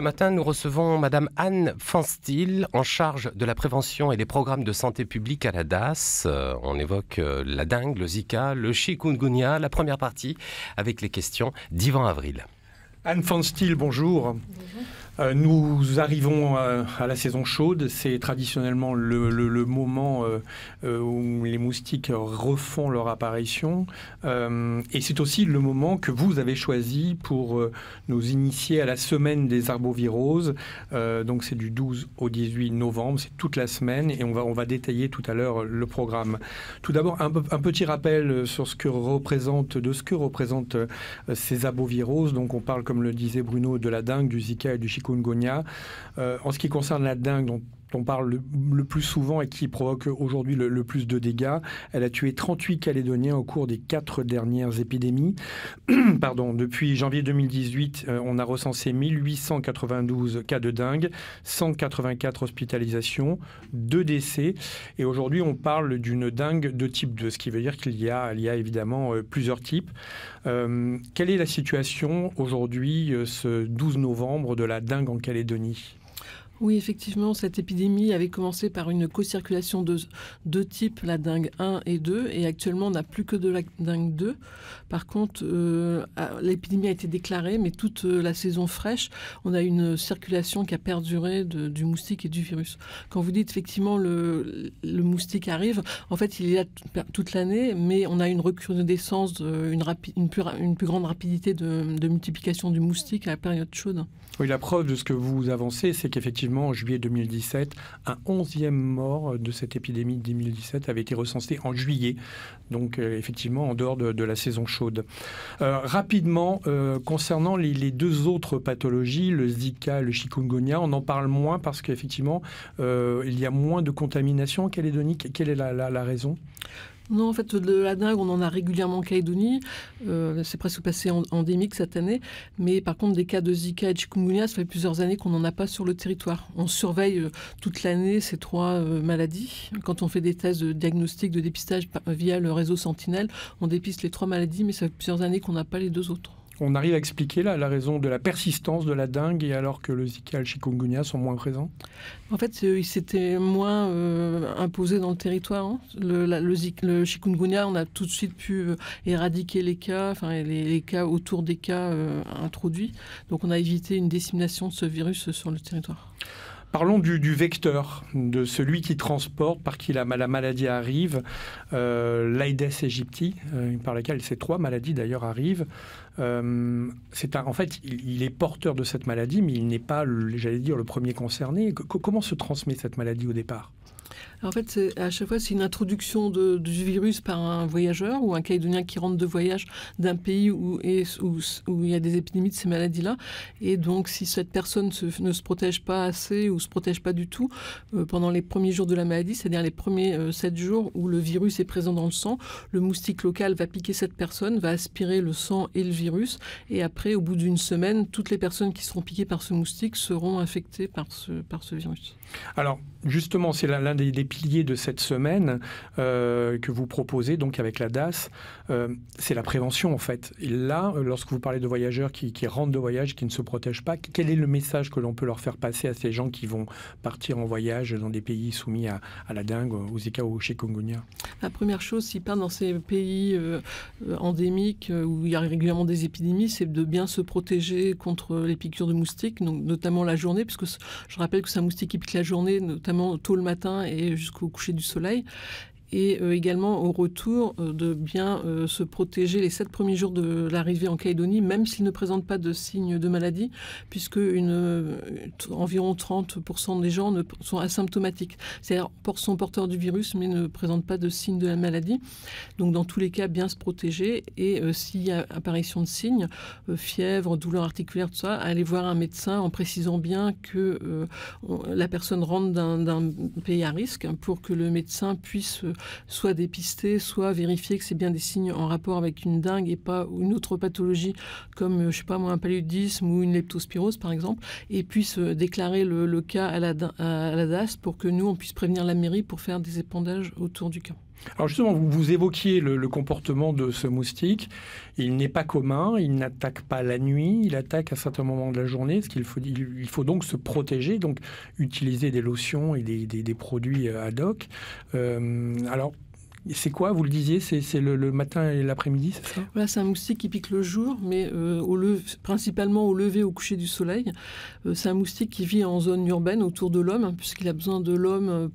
matin, nous recevons Madame Anne Pfanstiehl, en charge de la prévention et des programmes de santé publique à la DAS. On évoque la dengue, le Zika, le chikungunya, la première partie, avec les questions d'Yvan Avril. Anne Pfanstiehl, bonjour. Nous arrivons à la saison chaude. C'est traditionnellement le moment où les moustiques refont leur apparition. Et c'est aussi le moment que vous avez choisi pour nous initier à la semaine des arboviroses. Donc c'est du 12 au 18 novembre, c'est toute la semaine et on va détailler tout à l'heure le programme. Tout d'abord, un petit rappel sur ce que représentent ces arboviroses. Donc on parle, comme le disait Bruno, de la dengue, du Zika et du chikungunya. En ce qui concerne la dengue, dont on parle le plus souvent et qui provoque aujourd'hui le plus de dégâts, elle a tué 38 Calédoniens au cours des 4 dernières épidémies. Pardon, depuis janvier 2018, on a recensé 1892 cas de dengue, 184 hospitalisations, 2 décès. Et aujourd'hui, on parle d'une dengue de type 2, ce qui veut dire qu'il y a évidemment plusieurs types. Quelle est la situation aujourd'hui, ce 12 novembre, de la dengue en Calédonie ? Oui, effectivement, cette épidémie avait commencé par une co-circulation de 2 types, la dengue 1 et 2, et actuellement on n'a plus que de la dengue 2. Par contre, l'épidémie a été déclarée, mais toute la saison fraîche, on a une circulation qui a perduré du moustique et du virus. Quand vous dites effectivement le moustique arrive, en fait il est là toute l'année, mais on a une recrudescence, une plus grande rapidité de multiplication du moustique à la période chaude. Oui, la preuve de ce que vous avancez, c'est qu'effectivement, en juillet 2017, un 11e mort de cette épidémie de 2017 avait été recensé en juillet, donc effectivement en dehors de la saison chaude. Rapidement, concernant les 2 autres pathologies, le Zika et le chikungunya, on en parle moins parce qu'effectivement, il y a moins de contamination en Calédonie. Quelle est la raison ? Non, en fait, de la dengue, on en a régulièrement en Calédonie. C'est presque passé endémique cette année. Mais par contre, des cas de Zika et de chikungunya, ça fait plusieurs années qu'on n'en a pas sur le territoire. On surveille toute l'année ces 3 maladies. Quand on fait des tests de diagnostic, de dépistage via le réseau Sentinelle, on dépiste les 3 maladies, mais ça fait plusieurs années qu'on n'a pas les 2 autres. On arrive à expliquer la raison de la persistance de la dengue et alors que le Zika et le chikungunya sont moins présents ? En fait, il s'était moins imposé dans le territoire. Hein. Le chikungunya, on a tout de suite pu éradiquer les cas, les cas autour des cas introduits. Donc on a évité une dissémination de ce virus sur le territoire. Parlons du vecteur, de celui qui transporte, par qui la maladie arrive, l'Aedes aegypti, par laquelle ces 3 maladies d'ailleurs arrivent. En fait, il est porteur de cette maladie, mais il n'est pas, j'allais dire, le premier concerné. Comment se transmet cette maladie au départ ? En fait, à chaque fois, c'est une introduction du virus par un voyageur ou un Calédonien qui rentre de voyage d'un pays où il y a des épidémies de ces maladies-là. Et donc, si cette personne ne se protège pas assez ou ne se protège pas du tout pendant les premiers jours de la maladie, c'est-à-dire les premiers 7 jours où le virus est présent dans le sang, le moustique local va piquer cette personne, va aspirer le sang et le virus. Et après, au bout d'une semaine, toutes les personnes qui seront piquées par ce moustique seront infectées par ce virus. Alors, justement, c'est l'un des piliers de cette semaine que vous proposez donc avec la DAS, c'est la prévention en fait. Et là, lorsque vous parlez de voyageurs qui rentrent de voyage, qui ne se protègent pas, quel est le message que l'on peut leur faire passer à ces gens qui vont partir en voyage dans des pays soumis à la dengue, au Zika ou au chikungunya ? La première chose, s'ils partent dans ces pays endémiques où il y a régulièrement des épidémies, c'est de bien se protéger contre les piqûres de moustiques, donc notamment la journée, puisque je rappelle que c'est un moustique qui pique la journée, notamment tôt le matin et jusqu'au coucher du soleil. Et également au retour de bien se protéger les 7 premiers jours de l'arrivée en Calédonie, même s'ils ne présentent pas de signes de maladie, puisque environ 30% des gens sont asymptomatiques. C'est-à-dire sont porteurs du virus, mais ne présentent pas de signes de la maladie. Donc dans tous les cas, bien se protéger. Et s'il y a apparition de signes, fièvre, douleur articulaire, tout ça, aller voir un médecin en précisant bien que la personne rentre d'un pays à risque pour que le médecin puisse soit dépister, soit vérifier que c'est bien des signes en rapport avec une dengue et pas une autre pathologie comme, je sais pas moi, un paludisme ou une leptospirose par exemple, et puisse déclarer le cas à la DAS pour que nous, on puisse prévenir la mairie pour faire des épandages autour du cas. Alors justement, vous évoquiez le comportement de ce moustique. Il n'est pas commun, il n'attaque pas la nuit, il attaque à certains moments de la journée. Il faut donc se protéger, donc utiliser des lotions et des produits ad hoc. Alors, c'est quoi, vous le disiez, c'est le matin et l'après-midi, c'est ça? Voilà, c'est un moustique qui pique le jour, mais principalement au lever, au coucher du soleil. C'est un moustique qui vit en zone urbaine autour de l'homme, hein, puisqu'il a besoin de l'homme,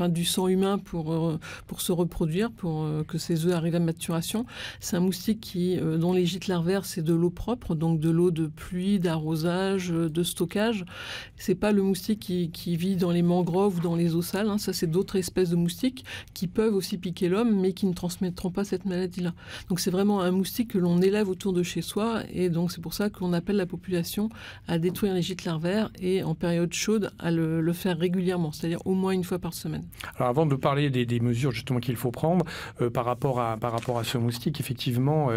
du sang humain pour se reproduire, pour que ses œufs arrivent à maturation. C'est un moustique dont les gîtes larvaires, c'est de l'eau propre, donc de l'eau de pluie, d'arrosage, de stockage. C'est pas le moustique qui vit dans les mangroves ou dans les eaux sales, hein. Ça, c'est d'autres espèces de moustiques qui peuvent aussi piquer l'homme, mais qui ne transmettront pas cette maladie-là. Donc c'est vraiment un moustique que l'on élève autour de chez soi, et donc c'est pour ça qu'on appelle la population à détruire les gîtes larvaires et en période chaude à le faire régulièrement, c'est-à-dire au moins une fois par semaine. Alors avant de parler des mesures justement qu'il faut prendre par rapport à ce moustique, effectivement,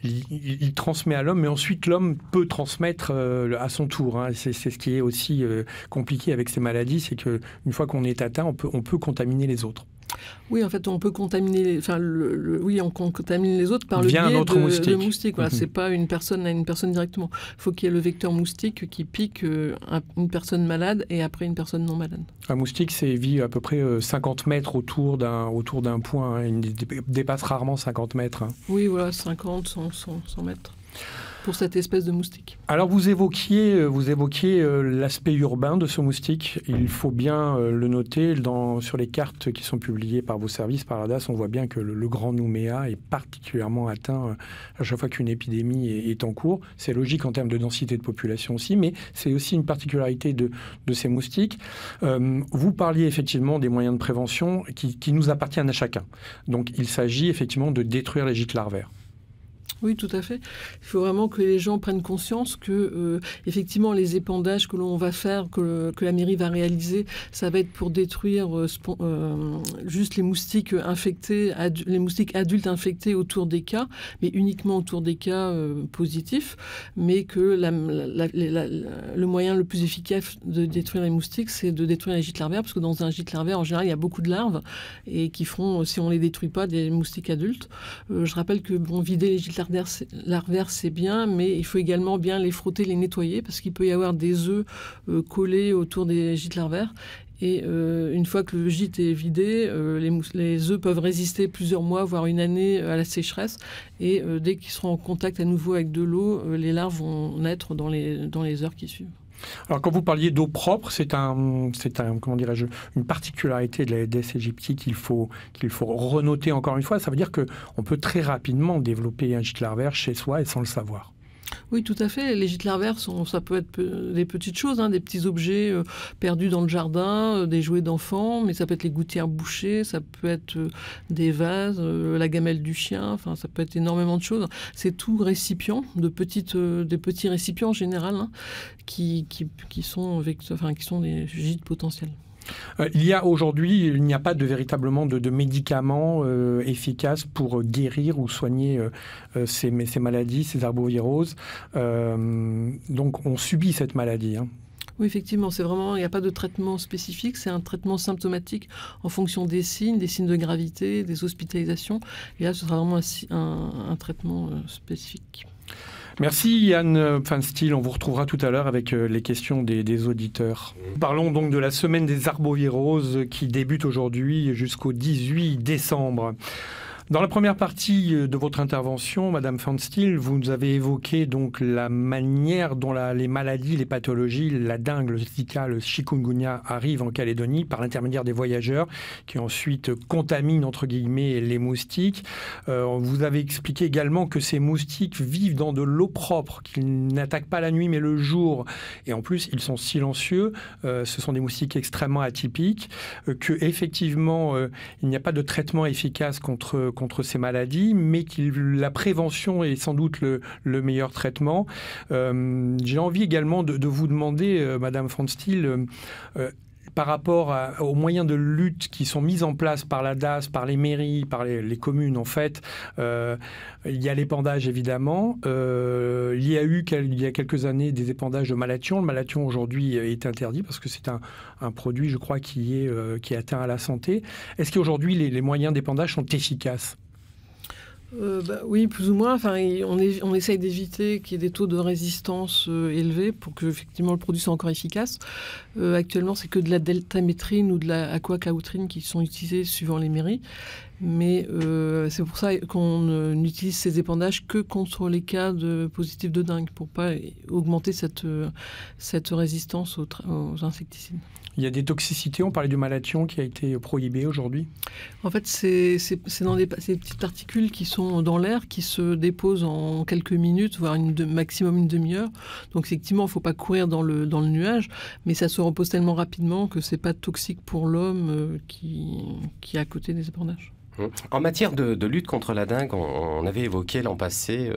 il transmet à l'homme, mais ensuite l'homme peut transmettre à son tour, hein. C'est ce qui est aussi compliqué avec ces maladies, c'est qu'une fois qu'on est atteint, on peut contaminer les autres. Oui, en fait, on peut contaminer, on contamine les autres par le biais de moustiques. Voilà, c'est pas une personne à une personne directement. Il faut qu'il y ait le vecteur moustique qui pique une personne malade et après une personne non malade. Un moustique, vit à peu près 50 mètres autour d'un point, hein. Il dépasse rarement 50 mètres. Hein. Oui, voilà, 50, 100 mètres. Pour cette espèce de moustique. Alors vous évoquiez l'aspect urbain de ce moustique. Il faut bien le noter. Sur les cartes qui sont publiées par vos services, par l'ADAS, on voit bien que le Grand Nouméa est particulièrement atteint à chaque fois qu'une épidémie est en cours. C'est logique en termes de densité de population aussi, mais c'est aussi une particularité de ces moustiques. Vous parliez effectivement des moyens de prévention qui nous appartiennent à chacun. Donc il s'agit effectivement de détruire les gîtes larvaires. Oui, tout à fait. Il faut vraiment que les gens prennent conscience que, effectivement, les épandages que l'on va faire, que la mairie va réaliser, ça va être pour détruire juste les moustiques infectés, les moustiques adultes infectés autour des cas, mais uniquement autour des cas positifs, mais que le moyen le plus efficace de détruire les moustiques, c'est de détruire les gîtes larvaires, parce que dans un gîte larvaire, en général, il y a beaucoup de larves, et qui feront, si on ne les détruit pas, des moustiques adultes. Je rappelle que vider les gîtes larvaires, c'est bien, mais il faut également bien les frotter, les nettoyer, parce qu'il peut y avoir des œufs collés autour des gîtes larvaires. Et une fois que le gîte est vidé, les œufs peuvent résister plusieurs mois, voire une année à la sécheresse. Et dès qu'ils seront en contact à nouveau avec de l'eau, les larves vont naître dans les heures qui suivent. Alors, quand vous parliez d'eau propre, c'est comment dirais-je, une particularité de l'Aedes aegypti qu'il faut renoter encore une fois. Ça veut dire qu'on peut très rapidement développer un gîte larvaire chez soi et sans le savoir. Oui, tout à fait. Les gîtes larvaires, ça peut être des petites choses, hein, des petits objets perdus dans le jardin, des jouets d'enfants, mais ça peut être les gouttières bouchées, ça peut être des vases, la gamelle du chien, enfin, ça peut être énormément de choses. C'est tout récipient, des petits récipients en général, hein, qui sont des gîtes potentiels. Il n'y a pas véritablement de médicaments efficaces pour guérir ou soigner ces maladies, ces arboviroses. Donc on subit cette maladie. Hein. Oui, effectivement, il n'y a pas de traitement spécifique, c'est un traitement symptomatique en fonction des signes de gravité, des hospitalisations. Et là, ce sera vraiment un traitement spécifique. Merci Yann Pfanstiel, on vous retrouvera tout à l'heure avec les questions des auditeurs. Parlons donc de la semaine des arboviroses qui débute aujourd'hui jusqu'au 18 décembre. Dans la première partie de votre intervention, Madame Pfanstiel, vous nous avez évoqué donc la manière dont les maladies, les pathologies, la dengue, le Zika, le chikungunya arrivent en Calédonie par l'intermédiaire des voyageurs qui ensuite contaminent entre guillemets les moustiques. Vous avez expliqué également que ces moustiques vivent dans de l'eau propre, qu'ils n'attaquent pas la nuit mais le jour. Et en plus, ils sont silencieux. Ce sont des moustiques extrêmement atypiques. Que effectivement, il n'y a pas de traitement efficace contre ces maladies, mais la prévention est sans doute le meilleur traitement. J'ai envie également de vous demander, Madame Pfanstiel, par rapport aux moyens de lutte qui sont mis en place par la DAS, par les mairies, par les communes en fait. Il y a l'épandage évidemment. Il y a eu il y a quelques années des épandages de malathion. Le malathion aujourd'hui est interdit parce que c'est un produit, je crois, qui est atteint à la santé. Est-ce qu'aujourd'hui les moyens d'épandage sont efficaces ? Oui, plus ou moins. Enfin, on essaye d'éviter qu'il y ait des taux de résistance élevés pour que effectivement le produit soit encore efficace. Actuellement, c'est que de la deltamétrine ou de la aquacautrine qui sont utilisés suivant les mairies. Mais c'est pour ça qu'on n'utilise ces épandages que contre les cas positifs de dengue, pour pas augmenter cette résistance aux insecticides. Il y a des toxicités, on parlait du malathion qui a été prohibé aujourd'hui. En fait, c'est dans ces petites particules qui sont dans l'air, qui se déposent en quelques minutes, voire maximum une demi-heure. Donc effectivement, il ne faut pas courir dans le nuage, mais ça se repose tellement rapidement que ce n'est pas toxique pour l'homme qui est à côté des épandages. En matière de lutte contre la dengue, on avait évoqué l'an passé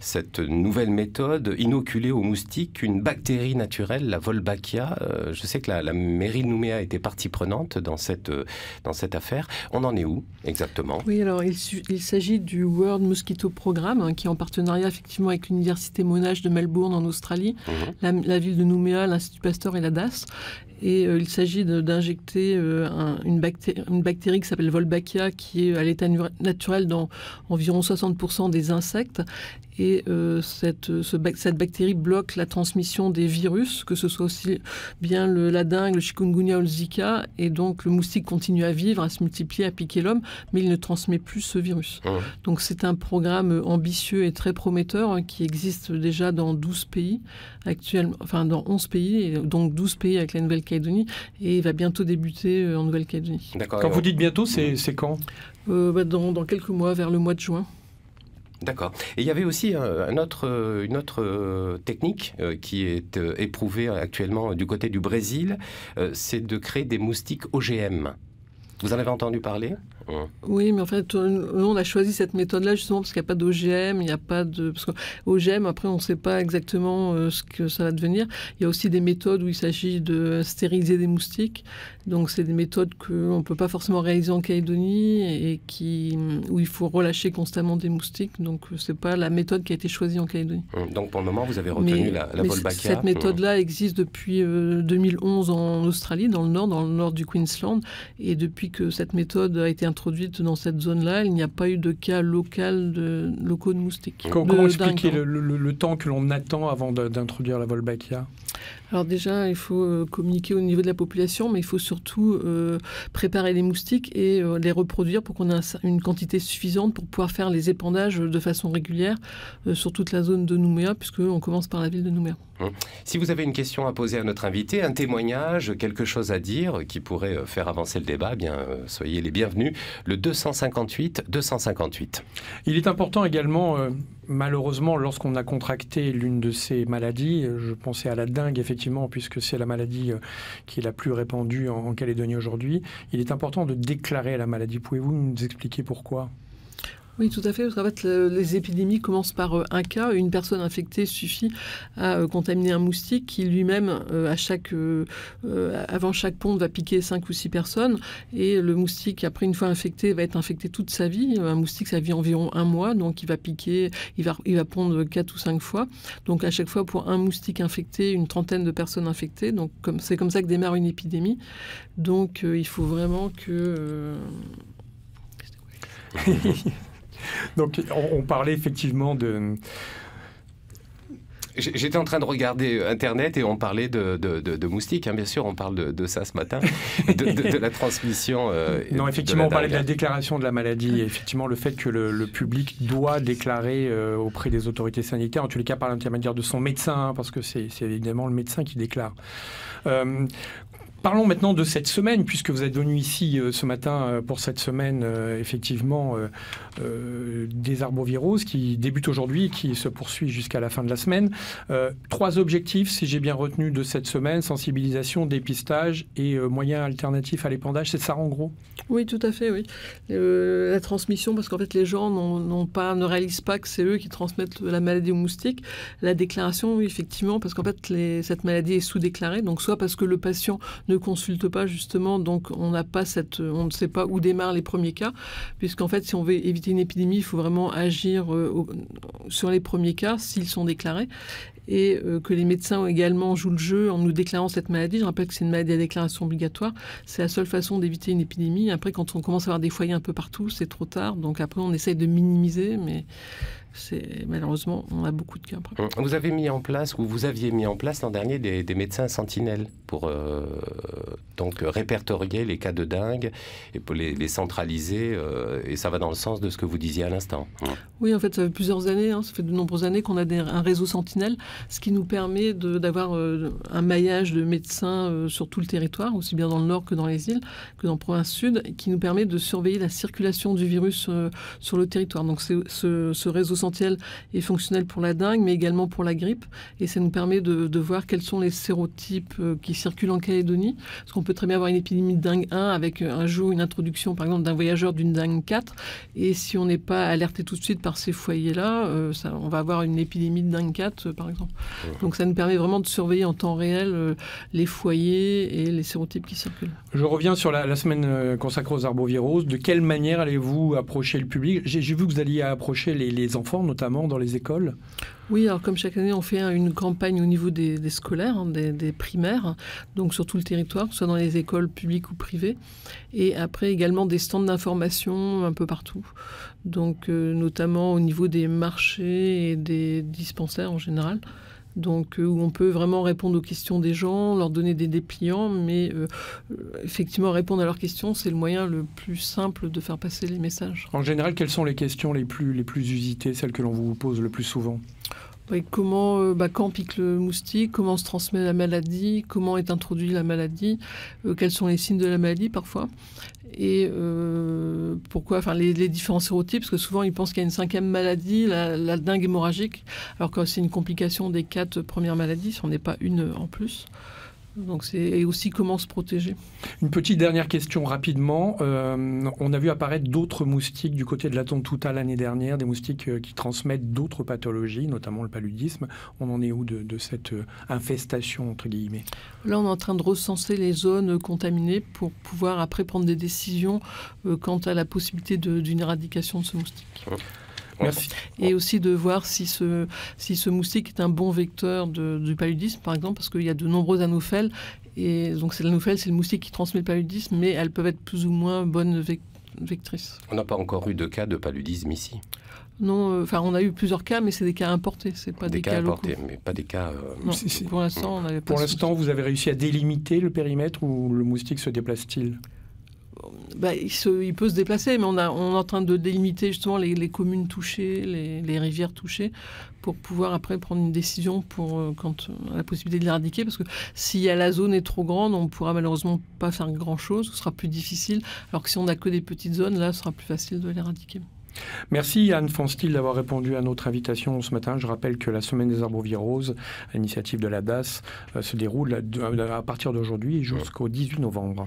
cette nouvelle méthode inoculée aux moustiques, une bactérie naturelle, la Wolbachia. Je sais que la mairie de Nouméa était partie prenante dans cette affaire. On en est où exactement ? Oui, alors il s'agit du World Mosquito Programme, qui est en partenariat effectivement avec l'Université Monash de Melbourne en Australie, la ville de Nouméa, l'Institut Pasteur et la DAS. Et il s'agit d'injecter une bactérie qui s'appelle Wolbachia, qui est à l'état naturel dans environ 60% des insectes. Et cette bactérie bloque la transmission des virus, que ce soit aussi bien la dengue, le chikungunya ou le Zika. Et donc le moustique continue à vivre, à se multiplier, à piquer l'homme, mais il ne transmet plus ce virus. Donc c'est un programme ambitieux et très prometteur qui existe déjà dans 12 pays actuellement, enfin dans 11 pays, et donc 12 pays avec la Nouvelle-Calédonie, et il va bientôt débuter en Nouvelle-Calédonie. Quand vous dites bientôt, c'est quand ? Dans quelques mois, vers le mois de juin. D'accord. Et il y avait aussi une autre technique qui est éprouvée actuellement du côté du Brésil, c'est de créer des moustiques OGM. Vous en avez entendu parler ? Oui, mais en fait, nous, on a choisi cette méthode-là justement parce qu'il n'y a pas d'OGM, il n'y a pas de... Parce qu'OGM, après, on ne sait pas exactement ce que ça va devenir. Il y a aussi des méthodes où il s'agit de stériliser des moustiques. Donc, c'est des méthodes qu'on ne peut pas forcément réaliser en Calédonie et où il faut relâcher constamment des moustiques. Donc, ce n'est pas la méthode qui a été choisie en Calédonie. Donc, pour le moment, vous avez retenu la Wolbachia. Cette méthode-là existe depuis 2011 en Australie, dans le nord du Queensland. Et depuis que cette méthode a été introduite dans cette zone-là, il n'y a pas eu de cas locaux de moustiques. Comment expliquer le temps que l'on attend avant d'introduire la Wolbachia ? Alors déjà, il faut communiquer au niveau de la population, mais il faut surtout préparer les moustiques et les reproduire pour qu'on ait une quantité suffisante pour pouvoir faire les épandages de façon régulière sur toute la zone de Nouméa, puisqu'on commence par la ville de Nouméa. Si vous avez une question à poser à notre invité, un témoignage, quelque chose à dire qui pourrait faire avancer le débat, soyez les bienvenus. Le 258. Il est important également, malheureusement, lorsqu'on a contracté l'une de ces maladies, je pensais à la dengue effectivement, puisque c'est la maladie qui est la plus répandue en Calédonie aujourd'hui, il est important de déclarer la maladie. Pouvez-vous nous expliquer pourquoi ? Oui, tout à fait. Parce qu'en fait, les épidémies commencent par un cas. Une personne infectée suffit à contaminer un moustique qui lui-même, avant chaque ponte, va piquer 5 ou 6 personnes. Et le moustique, après, une fois infecté, va être infecté toute sa vie. Un moustique, ça vit environ 1 mois. Donc, il va piquer, il va pondre 4 ou 5 fois. Donc, à chaque fois, pour un moustique infecté, une trentaine de personnes infectées. Donc, c'est comme ça que démarre une épidémie. Donc, il faut vraiment que... Donc, on parlait effectivement de... J'étais en train de regarder Internet et on parlait de moustiques, bien sûr, on parle de ça ce matin, de la transmission. Non, effectivement, on parlait de la déclaration de la maladie, effectivement, le fait que le public doit déclarer auprès des autorités sanitaires, en tous les cas par l'intermédiaire de son médecin, parce que c'est évidemment le médecin qui déclare. Parlons maintenant de cette semaine, puisque vous êtes venu ici ce matin pour cette semaine, effectivement, des arboviroses qui débute aujourd'hui et qui se poursuit jusqu'à la fin de la semaine. 3 objectifs, si j'ai bien retenu, de cette semaine: sensibilisation, dépistage et moyens alternatifs à l'épandage. C'est ça en gros? Oui, tout à fait, oui. La transmission, parce qu'en fait, les gens ne réalisent pas que c'est eux qui transmettent la maladie aux moustiques. La déclaration, oui, effectivement, parce qu'en fait, cette maladie est sous-déclarée. Donc, soit parce que le patient ne consulte pas, justement, donc on ne sait pas où démarrent les premiers cas, puisqu'en fait, si on veut éviter une épidémie, il faut vraiment agir sur les premiers cas, s'ils sont déclarés. Et que les médecins également jouent le jeu en nous déclarant cette maladie. Je rappelle que c'est une maladie à déclaration obligatoire. C'est la seule façon d'éviter une épidémie. Après, quand on commence à avoir des foyers un peu partout, c'est trop tard. Donc après, on essaye de minimiser, mais malheureusement, on a beaucoup de cas. Après. Vous avez mis en place, ou vous aviez mis en place l'an dernier des médecins sentinelles pour donc répertorier les cas de dengue et pour les centraliser. Et ça va dans le sens de ce que vous disiez à l'instant. Oui, en fait, ça fait plusieurs années, ça fait de nombreuses années qu'on a un réseau sentinelle, ce qui nous permet d'avoir un maillage de médecins sur tout le territoire, aussi bien dans le nord que dans les îles, que dans la province sud, qui nous permet de surveiller la circulation du virus sur le territoire. Donc ce réseau sentinelle est fonctionnel pour la dengue, mais également pour la grippe, et ça nous permet de voir quels sont les sérotypes qui circulent en Calédonie, parce qu'on peut très bien avoir une épidémie de dengue 1 avec un jour une introduction, par exemple, d'un voyageur d'une dengue 4, et si on n'est pas alerté tout de suite par ces foyers-là, on va avoir une épidémie de dengue 4, par exemple. Donc ça nous permet vraiment de surveiller en temps réel les foyers et les sérotypes qui circulent. Je reviens sur la semaine consacrée aux arboviroses. De quelle manière allez-vous approcher le public? J'ai vu que vous alliez approcher les enfants, notamment dans les écoles. Oui, alors comme chaque année, on fait une campagne au niveau des scolaires, des primaires, donc sur tout le territoire, soit dans les écoles publiques ou privées, et après également des stands d'information un peu partout, donc notamment au niveau des marchés et des dispensaires en général. Donc, où on peut vraiment répondre aux questions des gens, leur donner des dépliants, mais effectivement, répondre à leurs questions, c'est le moyen le plus simple de faire passer les messages. En général, quelles sont les questions les plus usitées, celles que l'on vous pose le plus souvent? Quand pique le moustique, comment se transmet la maladie, comment est introduite la maladie, quels sont les signes de la maladie parfois, et pourquoi, les différents sérotypes, parce que souvent ils pensent qu'il y a une 5e maladie, la dengue hémorragique, alors que c'est une complication des 4 premières maladies, si on n'est pas une en plus. Donc c'est aussi comment se protéger. Une petite dernière question rapidement. On a vu apparaître d'autres moustiques du côté de la Tontouta l'année dernière, des moustiques qui transmettent d'autres pathologies, notamment le paludisme. On en est où de cette infestation, entre guillemets? Là, on est en train de recenser les zones contaminées pour pouvoir après prendre des décisions quant à la possibilité d'une éradication de ce moustique. Merci. Et aussi de voir si ce moustique est un bon vecteur du paludisme, par exemple, parce qu'il y a de nombreux anophèles. Et donc, l'anophèle, c'est le moustique qui transmet le paludisme, mais elles peuvent être plus ou moins bonnes vectrices. On n'a pas encore eu de cas de paludisme ici? Non, on a eu plusieurs cas, mais c'est des cas importés, c'est pas des cas importés, locaux. Mais pas des cas... Non, pour l'instant, on n'avait pas... Pour l'instant, vous avez réussi à délimiter le périmètre où le moustique se déplace-t-il? Il peut se déplacer, mais on est en train de délimiter justement les communes touchées, les rivières touchées, pour pouvoir après prendre une décision quand on a la possibilité de l'éradiquer, parce que si la zone est trop grande, on ne pourra malheureusement pas faire grand-chose, ce sera plus difficile, alors que si on n'a que des petites zones, là, ce sera plus facile de l'éradiquer. Merci Anne Fanstil d'avoir répondu à notre invitation ce matin. Je rappelle que la semaine des arboviroses, à l'initiative de la DAS, se déroule à partir d'aujourd'hui jusqu'au 18 novembre.